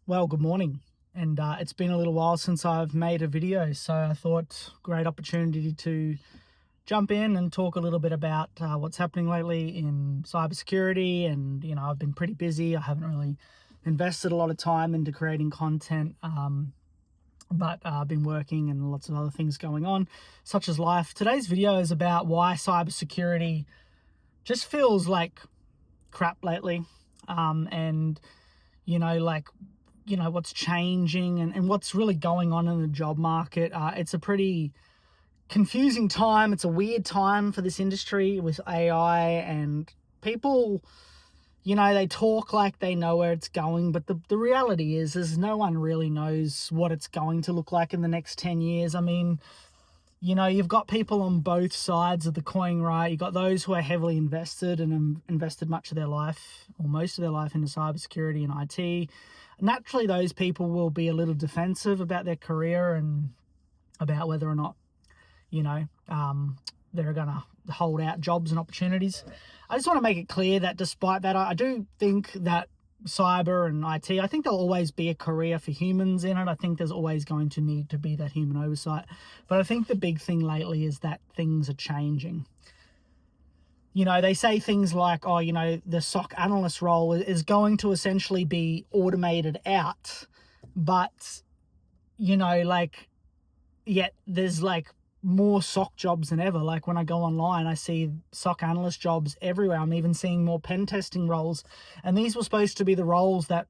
Well, good morning. And it's been a little while since I've made a video, so I thought great opportunity to jump in and talk a little bit about what's happening lately in cybersecurity. And I've been pretty busy. I haven't really invested a lot of time into creating content, but I've been working and lots of other things going on, such as life. Today's video is about why cybersecurity just feels like crap lately, and like what's changing and what's really going on in the job market. It's a pretty confusing time. It's a weird time for this industry with AI, and people, they talk like they know where it's going, but the reality is no one really knows what it's going to look like in the next 10 years. I mean, you've got people on both sides of the coin, right? You've got those who are heavily invested and have invested much of their life or most of their life into cybersecurity and IT. Naturally, those people will be a little defensive about their career and about whether or not, you know, um, they're going to hold out jobs and opportunities. I just want to make it clear that despite that, I do think that cyber and IT, I think there'll always be a career for humans in it. I think there's always going to need to be that human oversight. But I think the big thing lately is that things are changing. They say things like, oh, the SOC analyst role is going to essentially be automated out. But, yet there's more SOC jobs than ever. Like when I go online, I see SOC analyst jobs everywhere. I'm even seeing more pen testing roles. And these were supposed to be the roles that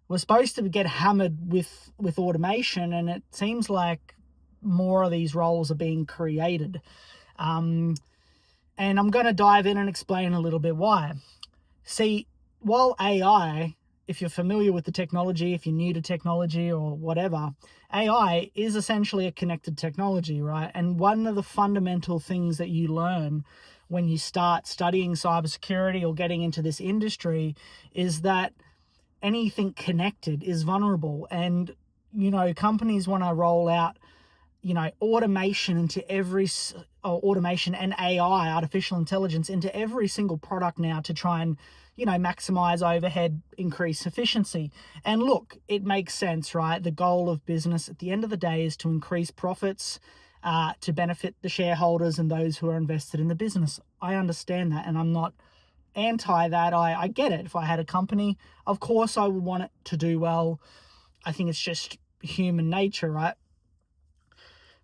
were supposed to get hammered with automation. And it seems like more of these roles are being created. And I'm going to dive in and explain a little bit why. See, while AI, if you're familiar with the technology, if you're new to technology or whatever, AI is essentially a connected technology, right? And one of the fundamental things that you learn when you start studying cybersecurity or getting into this industry is that anything connected is vulnerable. And, companies want to roll out automation into automation and AI, artificial intelligence, into every single product now to try and, maximize overhead, increase efficiency. And look, it makes sense, right? The goal of business at the end of the day is to increase profits, to benefit the shareholders and those who are invested in the business. I understand that, and I'm not anti that. I get it. If I had a company, of course I would want it to do well. I think it's just human nature, right?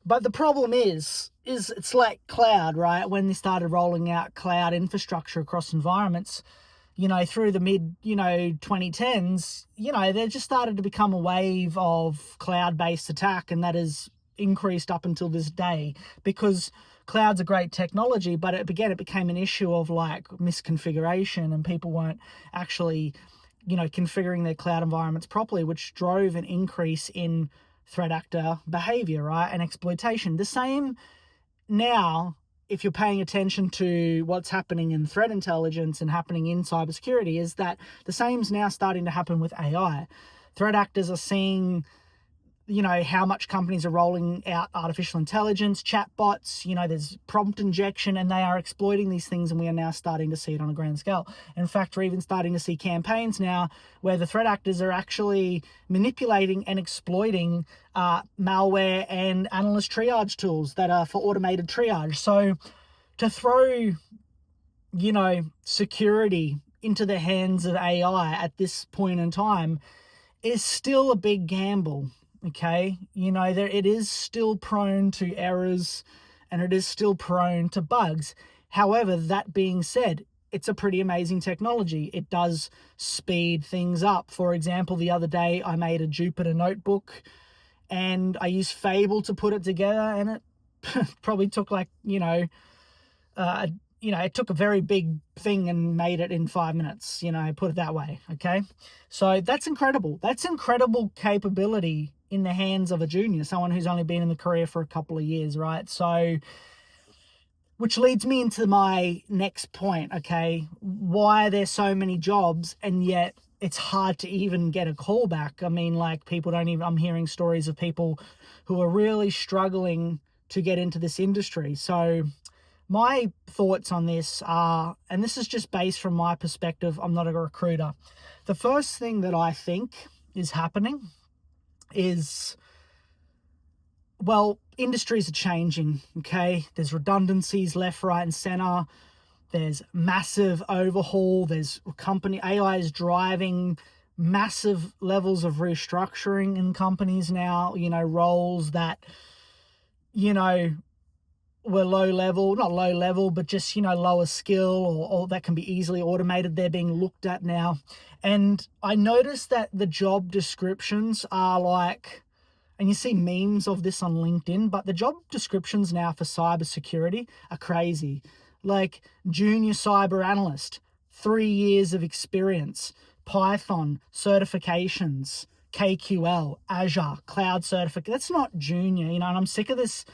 But the problem is it's like cloud, right? When they started rolling out cloud infrastructure across environments, through the mid, 2010s, there just started to become a wave of cloud-based attack, and that has increased up until this day because cloud's a great technology, but it became an issue of misconfiguration, and people weren't actually, configuring their cloud environments properly, which drove an increase in threat actor behavior, right? And exploitation. The same now, if you're paying attention to what's happening in threat intelligence and happening in cybersecurity, is that the same's now starting to happen with AI. Threat actors are seeing how much companies are rolling out artificial intelligence, chatbots, there's prompt injection, and they are exploiting these things, and we are now starting to see it on a grand scale. In fact, we're even starting to see campaigns now where the threat actors are actually manipulating and exploiting malware and analyst triage tools that are for automated triage. So to throw, security into the hands of AI at this point in time is still a big gamble. Okay, it is still prone to errors and it is still prone to bugs. However, that being said, it's a pretty amazing technology. It does speed things up. For example, the other day I made a Jupyter notebook and I used Fable to put it together, and it probably took it took a very big thing and made it in 5 minutes, put it that way. Okay. So that's incredible. That's incredible capability in the hands of a junior, someone who's only been in the career for a couple of years, right? So, which leads me into my next point, okay? Why are there so many jobs and yet it's hard to even get a call back? I mean, I'm hearing stories of people who are really struggling to get into this industry. So my thoughts on this are, and this is just based from my perspective, I'm not a recruiter. The first thing that I think is happening is, well, industries are changing, okay? There's redundancies left, right, and center. There's massive overhaul. There's AI is driving massive levels of restructuring in companies now, roles that, were not low level, but just, lower skill or that can be easily automated. They're being looked at now. And I noticed that the job descriptions are like, and you see memes of this on LinkedIn, but the job descriptions now for cybersecurity are crazy. Like junior cyber analyst, 3 years of experience, Python certifications, KQL, Azure, cloud certificate. That's not junior, and I'm sick of this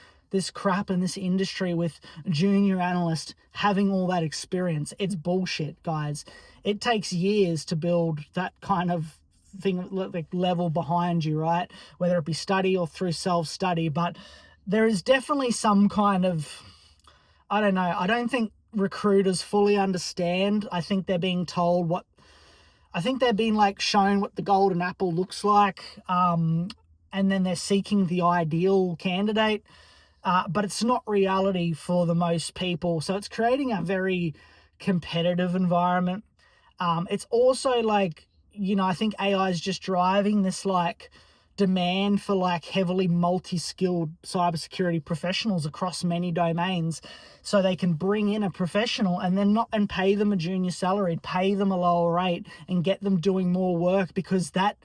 crap in this industry with junior analyst having all that experience. It's bullshit, guys. It takes years to build that kind of thing, like level behind you, right? Whether it be study or through self-study, but there is definitely some kind of, I don't know, I don't think recruiters fully understand. I think they're being told I think they're being like shown what the golden apple looks like, and then they're seeking the ideal candidate, but it's not reality for the most people. So it's creating a very competitive environment. It's also like, I think AI is just driving this like demand for like heavily multi-skilled cybersecurity professionals across many domains, so they can bring in a professional and then and pay them a junior salary, pay them a lower rate, and get them doing more work, because that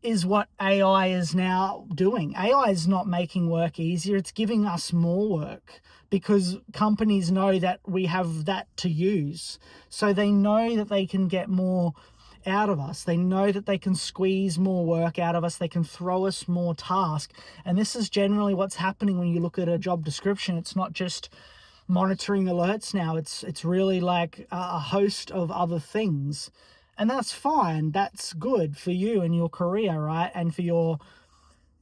is what AI is now doing. AI is not making work easier, it's giving us more work, because companies know that we have that to use. So they know that they can get more out of us. They know that they can squeeze more work out of us. They can throw us more task. And this is generally what's happening when you look at a job description. It's not just monitoring alerts now. It's really like a host of other things. And that's fine. That's good for you and your career, right? And for your,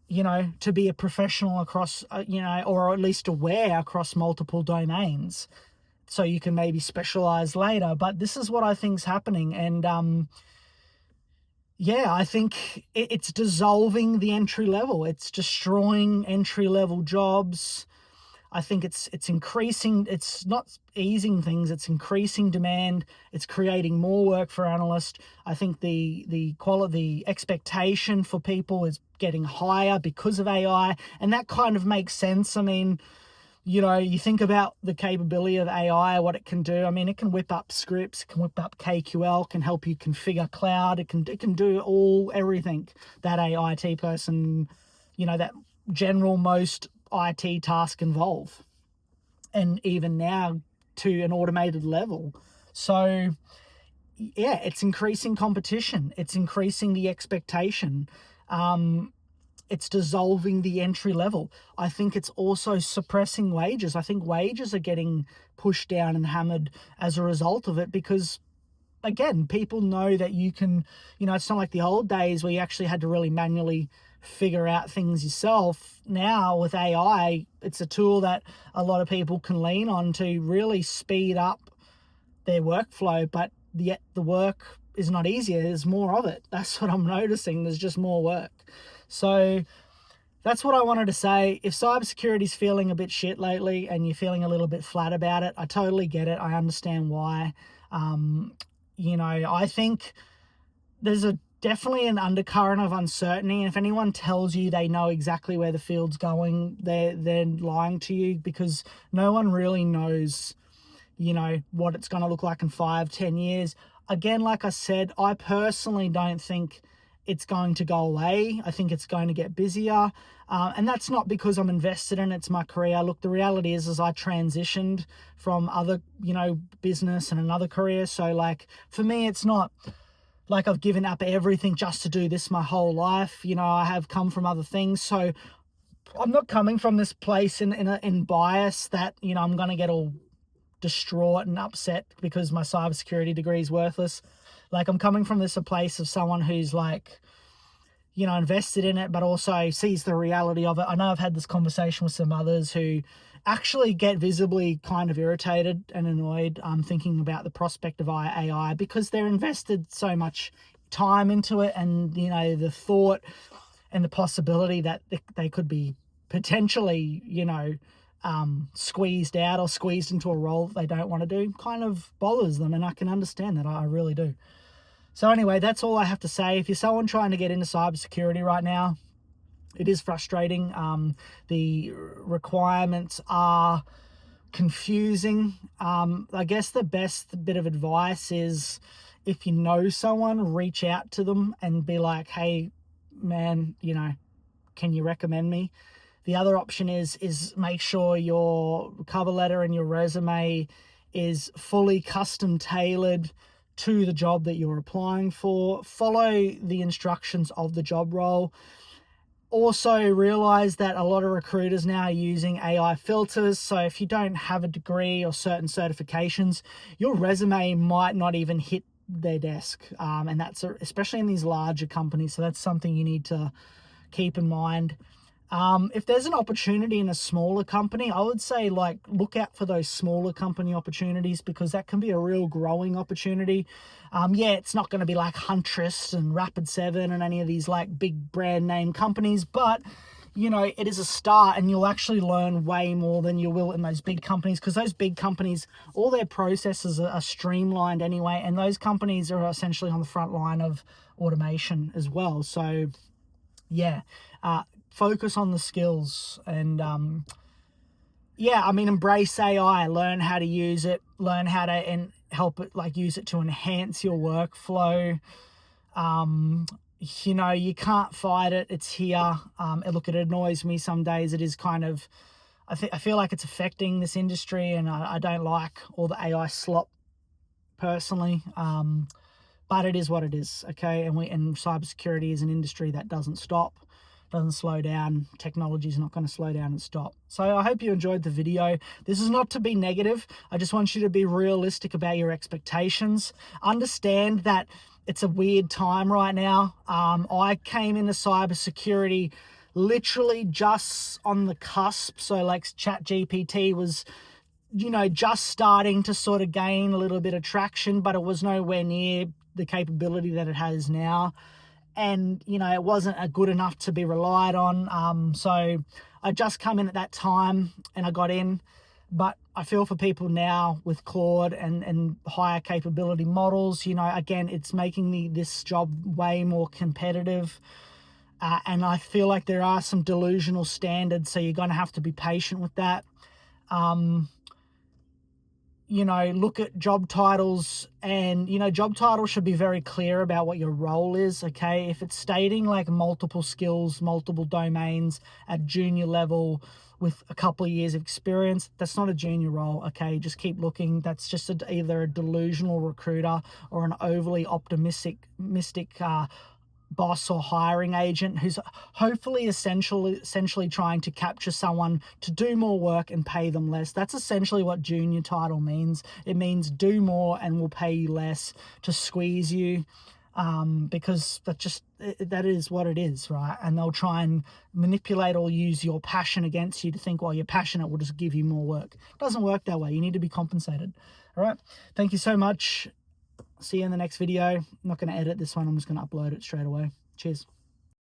to be a professional across, or at least aware across multiple domains, so you can maybe specialize later. But this is what I think is happening. And I think it's dissolving the entry level. It's destroying entry level jobs. I think it's increasing, it's not easing things, it's increasing demand, it's creating more work for analysts. I think the quality, expectation for people is getting higher because of AI, and that kind of makes sense. I mean, you think about the capability of AI, what it can do. I mean, it can whip up scripts, it can whip up KQL, can help you configure cloud, it can do everything that an IT person, that general most IT task involve, and even now to an automated level. So yeah, it's increasing competition, it's increasing the expectation, it's dissolving the entry level. I think it's also suppressing wages. I think wages are getting pushed down and hammered as a result of it, because again, people know that you can, it's not like the old days where you actually had to really manually figure out things yourself. Now with AI, it's a tool that a lot of people can lean on to really speed up their workflow, but yet the work is not easier. There's more of it. That's what I'm noticing. There's just more work. So that's what I wanted to say. If cybersecurity's feeling a bit shit lately and you're feeling a little bit flat about it, I totally get it. I understand why. I think there's definitely an undercurrent of uncertainty. And if anyone tells you they know exactly where the field's going, they're lying to you, because no one really knows, what it's going to look like in 5-10 years. Again, like I said, I personally don't think it's going to go away. I think it's going to get busier. And that's not because I'm invested in it. It's my career. Look, the reality is I transitioned from other, business and another career. So like, for me, it's not like I've given up everything just to do this my whole life. I have come from other things. So I'm not coming from this place in bias that, I'm going to get all distraught and upset because my cybersecurity degree is worthless. Like, I'm coming from a place of someone who's like, invested in it, but also sees the reality of it. I know I've had this conversation with some others who actually get visibly kind of irritated and annoyed thinking about the prospect of AI, because they're invested so much time into it, and you know, the thought and the possibility that they could be potentially, you know, squeezed out or squeezed into a role that they don't want to do kind of bothers them, and I can understand that. I really do. So anyway, that's all I have to say. If you're someone trying to get into cybersecurity right now, it is frustrating. The requirements are confusing. I guess the best bit of advice is, if you know someone, reach out to them and be like, hey man, you know, can you recommend me? The other option is make sure your cover letter and your resume is fully custom tailored to the job that you're applying for. Follow the instructions of the job role. Also realize that a lot of recruiters now are using AI filters. So if you don't have a degree or certain certifications, your resume might not even hit their desk. And that's especially in these larger companies. So that's something you need to keep in mind. If there's an opportunity in a smaller company, I would say like look out for those smaller company opportunities, because that can be a real growing opportunity. Yeah, it's not going to be like Huntress and Rapid7 and any of these like big brand name companies, but you know, it is a start, and you'll actually learn way more than you will in those big companies, because those big companies, all their processes are streamlined anyway, and those companies are essentially on the front line of automation as well. So yeah, focus on the skills, and yeah, I mean, embrace AI, learn how to use it, learn how to help it, like use it to enhance your workflow. You know, you can't fight it. It's here. Look, it annoys me some days. It is kind of, I feel like it's affecting this industry, and I don't like all the AI slop personally. But it is what it is, okay? And cybersecurity is an industry that doesn't stop, doesn't slow down. Technology is not going to slow down and stop. So I hope you enjoyed the video. This is not to be negative. I just want you to be realistic about your expectations. Understand that it's a weird time right now. I came into cybersecurity literally just on the cusp. So like ChatGPT was, you know, just starting to sort of gain a little bit of traction, but it was nowhere near the capability that it has now. And, you know, it wasn't good enough to be relied on. So I just come in at that time and I got in. But I feel for people now with Claude and higher capability models, you know, again, it's making this job way more competitive. And I feel like there are some delusional standards, so you're going to have to be patient with that. You know, look at job titles, and, you know, job titles should be very clear about what your role is, okay? If it's stating like multiple skills, multiple domains at junior level with a couple of years of experience, that's not a junior role, okay? Just keep looking. That's just either a delusional recruiter or an overly optimistic boss or hiring agent who's hopefully essentially trying to capture someone to do more work and pay them less. That's essentially what junior title means. It means do more and we'll pay you less to squeeze you, because that is what it is, right? And they'll try and manipulate or use your passion against you to think, well, you're passionate, we'll just give you more work. It doesn't work that way. You need to be compensated. All right. Thank you so much. See you in the next video. I'm not going to edit this one. I'm just going to upload it straight away. Cheers.